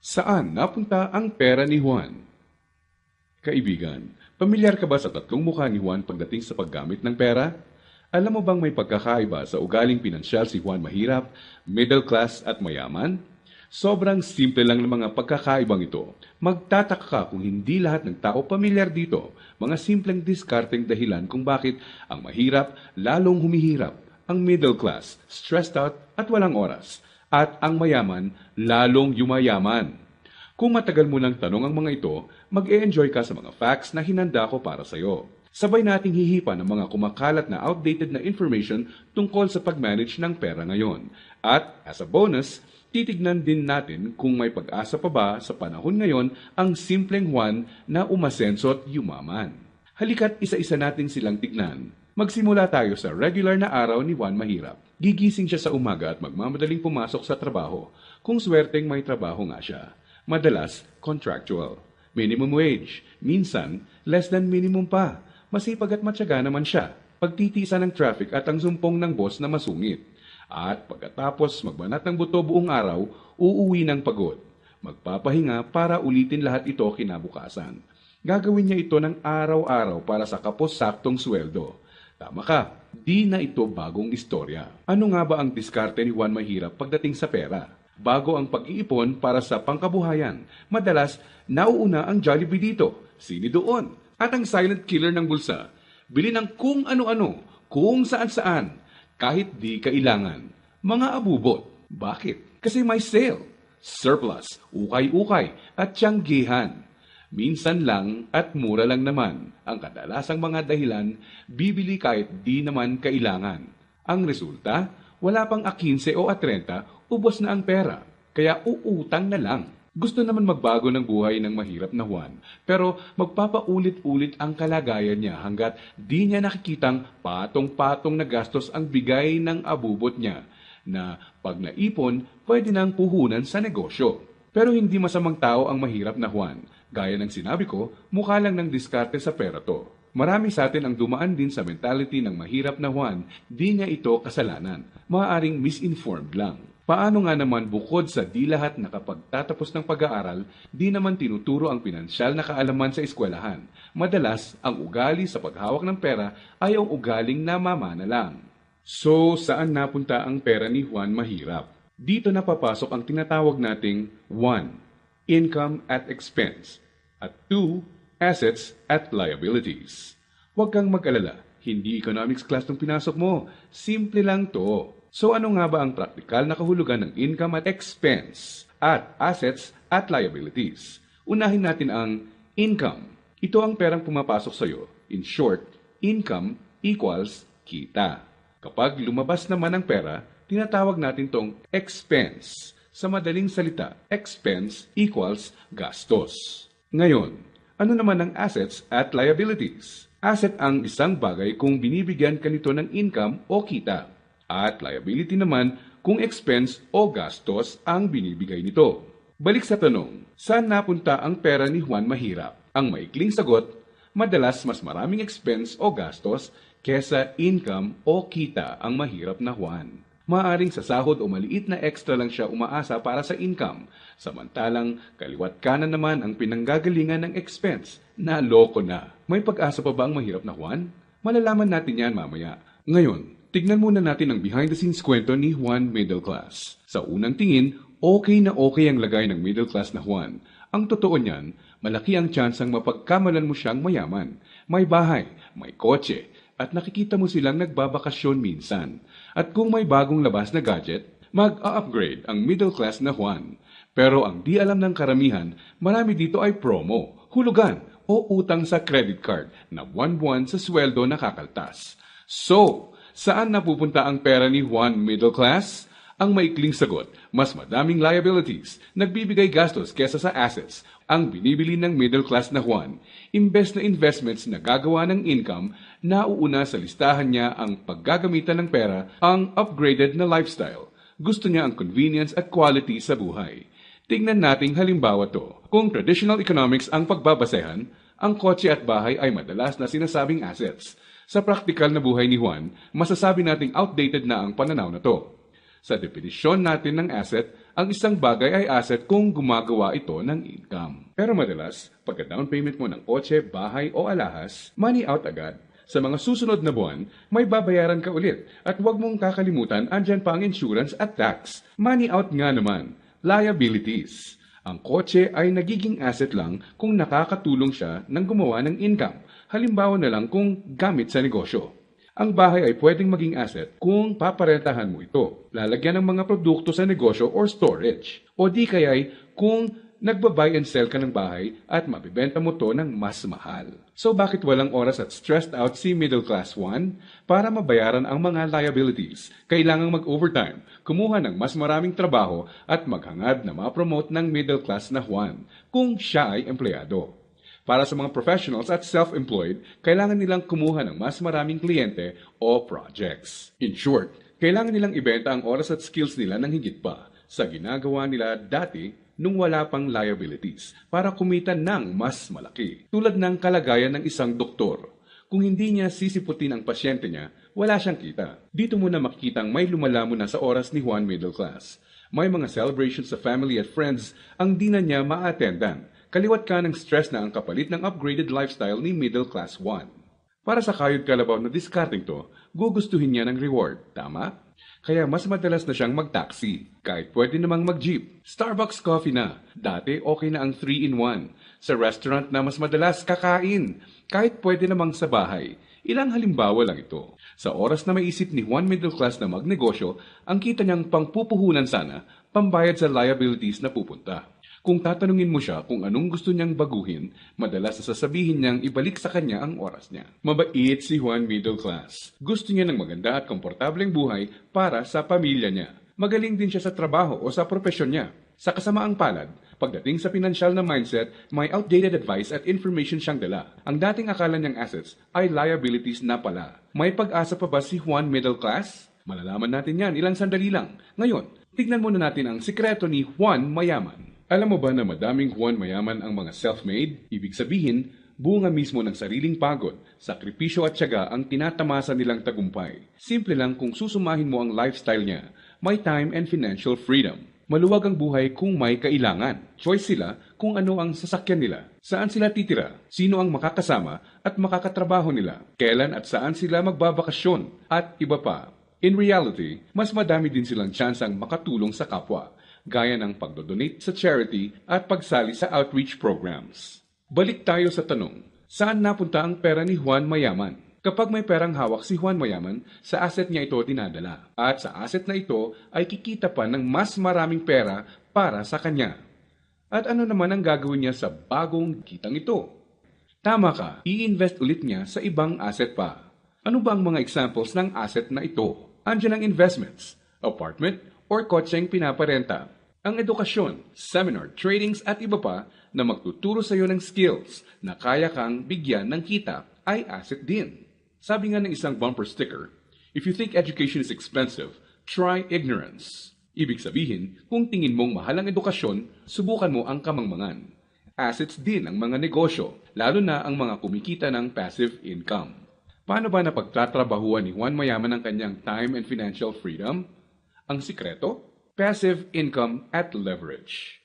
Saan napunta ang pera ni Juan? Kaibigan, pamilyar ka ba sa tatlong mukha ni Juan pagdating sa paggamit ng pera? Alam mo bang may pagkakaiba sa ugaling pinansyal si Juan mahirap, middle class at mayaman? Sobrang simple lang ng mga pagkakaibang ito. Magtataka ka kung hindi lahat ng tao pamilyar dito. Mga simpleng diskarteng dahilan kung bakit ang mahirap lalong humihirap, ang middle class stressed out at walang oras, at ang mayaman lalong yumayaman. Kung matagal mo lang tanong ang mga ito, mag-e-enjoy ka sa mga facts na hinanda ko para sa iyo. Sabay nating hihipan ng mga kumakalat na outdated na information tungkol sa pag-manage ng pera ngayon. At as a bonus, titignan din natin kung may pag-asa pa ba sa panahon ngayon ang simpleng Juan na umasenso at yumaman. Halika't isa-isa natin silang tignan. Magsimula tayo sa regular na araw ni Juan Mahirap. Gigising siya sa umaga at magmamadaling pumasok sa trabaho, kung swerteng may trabaho nga siya. Madalas, contractual. Minimum wage. Minsan, less than minimum pa. Masipag at matyaga naman siya. Pagtitiisan ng traffic at ang sumpong ng boss na masungit. At pagkatapos magbanat ng buto buong araw, uuwi ng pagod. Magpapahinga para ulitin lahat ito kinabukasan. Gagawin niya ito ng araw-araw para sa kapos-saktong sweldo. Tama ka, di na ito bagong istorya. Ano nga ba ang diskarte ni Juan Mahirap pagdating sa pera? Bago ang pag-iipon para sa pangkabuhayan, madalas nauuna ang Jollibee dito, sini doon, at ang silent killer ng bulsa. Bili ng kung ano-ano, kung saan-saan, kahit di kailangan. Mga abubot. Bakit? Kasi may sale, surplus, ukay-ukay, at tiyanggihan. Minsan lang at mura lang naman. Ang kadalasang mga dahilan, bibili kahit di naman kailangan. Ang resulta, wala pang 15 o 30, ubos na ang pera. Kaya uutang na lang. Gusto naman magbago ng buhay ng mahirap na Juan, pero magpapaulit-ulit ang kalagayan niya hanggat di niya nakikitang patong-patong na gastos ang bigay ng abubot niya, na pag naipon, pwede nang puhunan sa negosyo. Pero hindi masamang tao ang mahirap na Juan. Gaya ng sinabi ko, mukha lang ng diskarte sa pera to. Marami sa atin ang dumaan din sa mentality ng mahirap na Juan, di niya ito kasalanan. Maaaring misinformed lang. Paano nga naman bukod sa di lahat nakapagtatapos ng pag-aaral, di naman tinuturo ang pinansyal na kaalaman sa eskwelahan. Madalas, ang ugali sa paghawak ng pera ay ang ugaling namamana lang. So, saan napunta ang pera ni Juan Mahirap? Dito na papasok ang tinatawag nating 1. Income at expense, at 2. Assets at liabilities. Huwag kang mag-alala, hindi economics class ng pinasok mo. Simple lang to. So ano nga ba ang praktikal na kahulugan ng income at expense at assets at liabilities? Unahin natin ang income. Ito ang perang pumapasok sa iyo. In short, income equals kita. Kapag lumabas naman ang pera, tinatawag natin tong expense. Sa madaling salita, expense equals gastos. Ngayon, ano naman ang assets at liabilities? Asset ang isang bagay kung binibigyan ka nito ng income o kita. At liability naman kung expense o gastos ang binibigay nito. Balik sa tanong, saan napunta ang pera ni Juan Mahirap? Ang maikling sagot, madalas mas maraming expense o gastos kesa income o kita ang mahirap na Juan. Maaring sa sahod o maliit na extra lang siya umaasa para sa income, samantalang kaliwat kanan naman ang pinanggagalingan ng expense. Naloko na. May pag-asa pa ba ang mahirap na Juan? Malalaman natin yan mamaya. Ngayon, tignan muna natin ang behind-the-scenes kwento ni Juan Middle Class. Sa unang tingin, okay na okay ang lagay ng middle class na Juan. Ang totoo niyan, malaki ang tsansang mapagkamalan mo siyang mayaman. May bahay, may kotse, at nakikita mo silang nagbabakasyon minsan. At kung may bagong labas na gadget, mag-a-upgrade ang middle class na Juan. Pero ang di alam ng karamihan, marami dito ay promo, hulugan, o utang sa credit card na buwan-buwan sa sweldo nakakaltas. So, saan napupunta ang pera ni Juan Middle Class? Ang maikling sagot, mas madaming liabilities, nagbibigay gastos kesa sa assets, ang binibili ng middle class na Juan. Imbes na investments na gagawa ng income, nauuna sa listahan niya ang paggagamitan ng pera, ang upgraded na lifestyle. Gusto niya ang convenience at quality sa buhay. Tingnan nating halimbawa to. Kung traditional economics ang pagbabasehan, ang kotse at bahay ay madalas na sinasabing assets. Sa praktikal na buhay ni Juan, masasabi nating outdated na ang pananaw na to. Sa definisyon natin ng asset, ang isang bagay ay asset kung gumagawa ito ng income. Pero madalas, pagka down payment mo ng kotse, bahay o alahas, money out agad. Sa mga susunod na buwan, may babayaran ka ulit at huwag mong kakalimutan andyan pa ang insurance at tax. Money out nga naman, liabilities. Ang kotse ay nagiging asset lang kung nakakatulong siya ng gumawa ng income. Halimbawa na lang kung gamit sa negosyo. Ang bahay ay pwedeng maging asset kung paparentahan mo ito, lalagyan ng mga produkto sa negosyo or storage. O di kaya'y kung nagba-buy and sell ka ng bahay at mabibenta mo to ng mas mahal. So bakit walang oras at stressed out si Middle Class 1? Para mabayaran ang mga liabilities, kailangang mag-overtime, kumuha ng mas maraming trabaho at maghangad na ma-promote ng middle class na Juan kung siya ay empleyado. Para sa mga professionals at self-employed, kailangan nilang kumuha ng mas maraming kliyente o projects. In short, kailangan nilang ibenta ang oras at skills nila ng higit pa sa ginagawa nila dati nung wala pang liabilities para kumita ng mas malaki. Tulad ng kalagayan ng isang doktor. Kung hindi niya sisiputin ang pasyente niya, wala siyang kita. Dito mo na makikitang may lumalamon na sa oras ni Juan Middle Class. May mga celebrations sa family at friends ang di na niya ma-attendan. Kaliwat ka ng stress na ang kapalit ng upgraded lifestyle ni Middle Class 1. Para sa kayod kalabaw na discarding to, gugustuhin niya ng reward, tama? Kaya mas madalas na siyang mag-taxi, kahit pwede namang mag-jeep. Starbucks coffee na. Dati okay na ang 3-in-1. Sa restaurant na mas madalas kakain, kahit pwede namang sa bahay. Ilang halimbawa lang ito. Sa oras na maisip ni Juan Middle Class na magnegosyo, ang kita niyang pangpupuhunan sana, pambayad sa liabilities na pupunta. Kung tatanungin mo siya kung anong gusto niyang baguhin, madalas sasabihin niyang ibalik sa kanya ang oras niya. Mabait si Juan Middle Class. Gusto niya ng maganda at komportableng buhay para sa pamilya niya. Magaling din siya sa trabaho o sa propesyon niya. Sa kasamaang palad, pagdating sa pinansyal na mindset, may outdated advice at information siyang dala. Ang dating akala niyang assets ay liabilities na pala. May pag-asa pa ba si Juan Middle Class? Malalaman natin yan ilang sandali lang. Ngayon, tignan muna natin ang sikreto ni Juan Mayaman. Alam mo ba na madaming Juan Mayaman ang mga self-made? Ibig sabihin, bunga mismo ng sariling pagod, sakripisyo at tiyaga ang tinatamasa nilang tagumpay. Simple lang kung susumahin mo ang lifestyle niya, may time and financial freedom. Maluwag ang buhay kung may kailangan. Choice sila kung ano ang sasakyan nila, saan sila titira, sino ang makakasama at makakatrabaho nila, kailan at saan sila magbabakasyon, at iba pa. In reality, mas madami din silang tsansang makatulong sa kapwa, gaya ng pagdodonate sa charity at pagsali sa outreach programs. Balik tayo sa tanong, saan napunta ang pera ni Juan Mayaman? Kapag may perang hawak si Juan Mayaman, sa asset niya ito dinadala. At sa asset na ito ay kikita pa ng mas maraming pera para sa kanya. At ano naman ang gagawin niya sa bagong kitang ito? Tama ka, i-invest ulit niya sa ibang asset pa. Ano ba ang mga examples ng asset na ito? Andiyan ang investments, apartment, or kotseng pinaparenta. Ang edukasyon, seminar, tradings at iba pa na magtuturo sa iyo ng skills na kaya kang bigyan ng kita ay asset din. Sabi nga ng isang bumper sticker, if you think education is expensive, try ignorance. Ibig sabihin, kung tingin mong mahal ang edukasyon, subukan mo ang kamangmangan. Assets din ang mga negosyo, lalo na ang mga kumikita ng passive income. Paano ba napagtatrabahuan ni Juan Mayaman ang kanyang time and financial freedom? Ang sikreto? Passive income at leverage.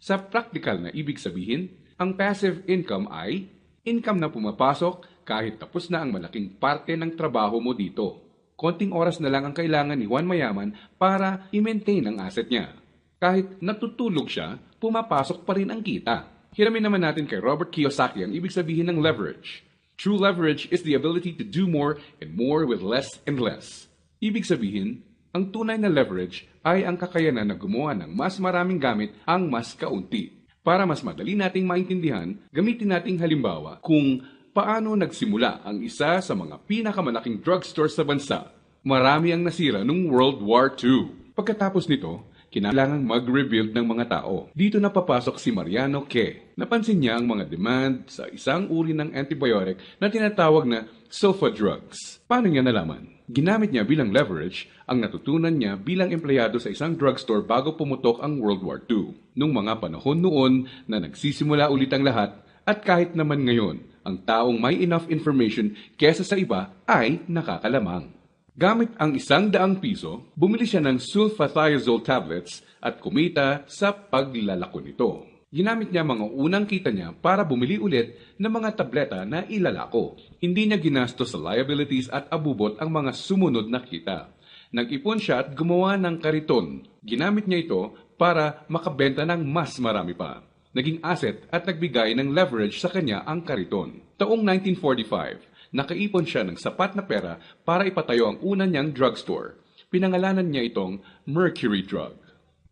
Sa practical na ibig sabihin, ang passive income ay income na pumapasok kahit tapos na ang malaking parte ng trabaho mo dito. Konting oras na lang ang kailangan ni Juan Mayaman para i-maintain ang asset niya. Kahit natutulog siya, pumapasok pa rin ang kita. Hiramin naman natin kay Robert Kiyosaki ang ibig sabihin ng leverage. True leverage is the ability to do more and more with less and less. Ibig sabihin, ang tunay na leverage ay ang kakayanan na gumawa ng mas maraming gamit ang mas kaunti. Para mas madali nating maintindihan, gamitin nating halimbawa kung paano nagsimula ang isa sa mga pinakamalaking drugstore sa bansa. Marami ang nasira noong World War II. Pagkatapos nito, kinailangang mag-rebuild ng mga tao. Dito na papasok si Mariano K. Napansin niya ang mga demand sa isang uri ng antibiotic na tinatawag na sulfa drugs. Paano niya nalaman? Ginamit niya bilang leverage ang natutunan niya bilang empleyado sa isang drugstore bago pumutok ang World War II. Nung mga panahon noon na nagsisimula ulit ang lahat at kahit naman ngayon, ang taong may enough information kesa sa iba ay nakakalamang. Gamit ang ₱100, bumili siya ng sulfathiazole tablets at kumita sa paglalako nito. Ginamit niya mga unang kita niya para bumili ulit ng mga tableta na ilalako. Hindi niya ginastos sa liabilities at abubot ang mga sumunod na kita. Nag-ipon siya at gumawa ng kariton. Ginamit niya ito para makabenta ng mas marami pa. Naging asset at nagbigay ng leverage sa kanya ang kariton. Taong 1945, nakaipon siya ng sapat na pera para ipatayo ang una niyang drugstore. Pinangalanan niya itong Mercury Drug.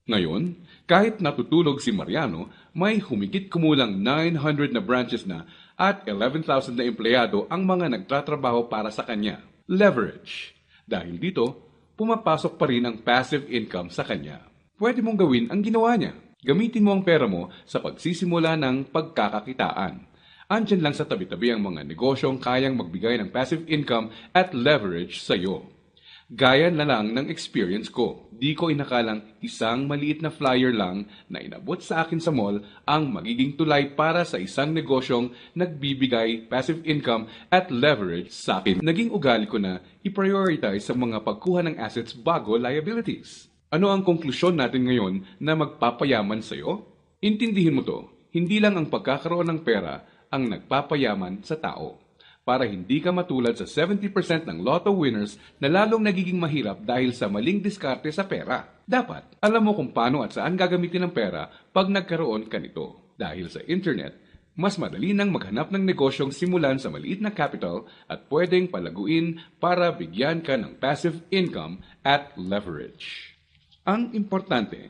Ngayon, kahit natutulog si Mariano, may humigit kumulang 900 na branches na at 11,000 na empleyado ang mga nagtatrabaho para sa kanya. Leverage. Dahil dito, pumapasok pa rin ang passive income sa kanya. Pwede mong gawin ang ginawa niya. Gamitin mo ang pera mo sa pagsisimula ng pagkakakitaan. Andyan lang sa tabi-tabi ang mga negosyong kayang magbigay ng passive income at leverage sa iyo. Gaya na lang ng experience ko. Di ko inakalang isang maliit na flyer lang na inabot sa akin sa mall ang magiging tulay para sa isang negosyong nagbibigay passive income at leverage sa akin. Naging ugali ko na i-prioritize sa mga pagkuha ng assets bago liabilities. Ano ang konklusyon natin ngayon na magpapayaman sa iyo? Intindihin mo to, hindi lang ang pagkakaroon ng pera ang nagpapayaman sa tao. Para hindi ka matulad sa 70% ng lotto winners na lalong nagiging mahirap dahil sa maling diskarte sa pera. Dapat, alam mo kung paano at saan gagamitin ang pera pag nagkaroon ka nito. Dahil sa internet, mas madali nang maghanap ng negosyong simulan sa maliit na capital at pwedeng palaguin para bigyan ka ng passive income at leverage. Ang importante,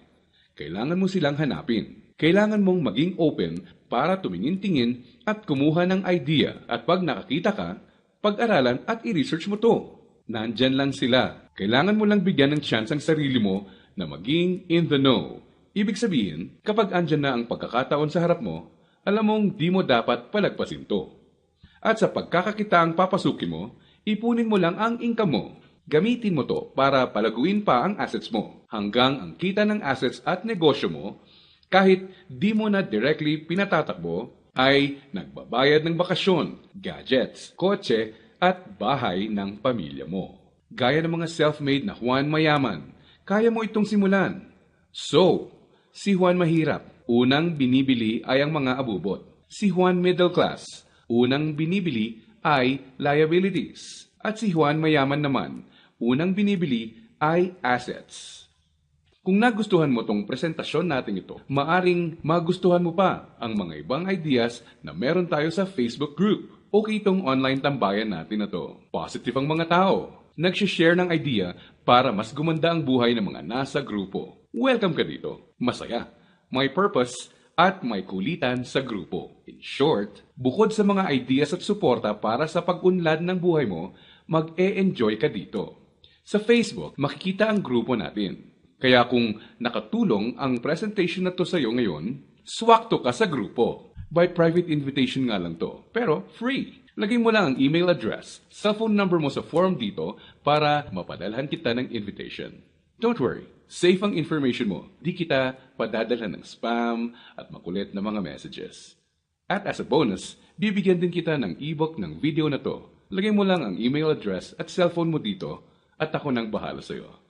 kailangan mo silang hanapin. Kailangan mong maging open para tumingin-tingin at kumuha ng idea. At pag nakakita ka, pag-aralan at i-research mo to. Nandyan lang sila. Kailangan mo lang bigyan ng chance ang sarili mo na maging in the know. Ibig sabihin, kapag andyan na ang pagkakataon sa harap mo, alam mong di mo dapat palagpasin to. At sa pagkakakitaang papasukin mo, ipunin mo lang ang income mo. Gamitin mo to para palaguin pa ang assets mo. Hanggang ang kita ng assets at negosyo mo, kahit di mo na directly pinatatakbo, ay nagbabayad ng bakasyon, gadgets, kotse, at bahay ng pamilya mo. Gaya ng mga self-made na Juan Mayaman, kaya mo itong simulan. So, si Juan Mahirap, unang binibili ay ang mga abubot. Si Juan Middle Class, unang binibili ay liabilities. At si Juan Mayaman naman, unang binibili ay assets. Kung nagustuhan mo tong presentasyon natin ito, maaring magustuhan mo pa ang mga ibang ideas na meron tayo sa Facebook group. Okay itong online tambayan natin na to. Positive ang mga tao. Nagsishare ng idea para mas gumanda ang buhay ng mga nasa grupo. Welcome ka dito. Masaya, may purpose, at may kulitan sa grupo. In short, bukod sa mga ideas at suporta para sa pag-unlad ng buhay mo, mag-e-enjoy ka dito. Sa Facebook, makikita ang grupo natin. Kaya kung nakatulong ang presentation na to sa iyo ngayon, swakto ka sa grupo. By private invitation nga lang to, pero free. Lagay mo lang ang email address, cellphone number mo sa form dito para mapadalhan kita ng invitation. Don't worry, safe ang information mo. Di kita padadalhan ng spam at makulit na mga messages. At as a bonus, bibigyan din kita ng ebook ng video na to. Lagay mo lang ang email address at cellphone mo dito at ako nang bahala sa iyo.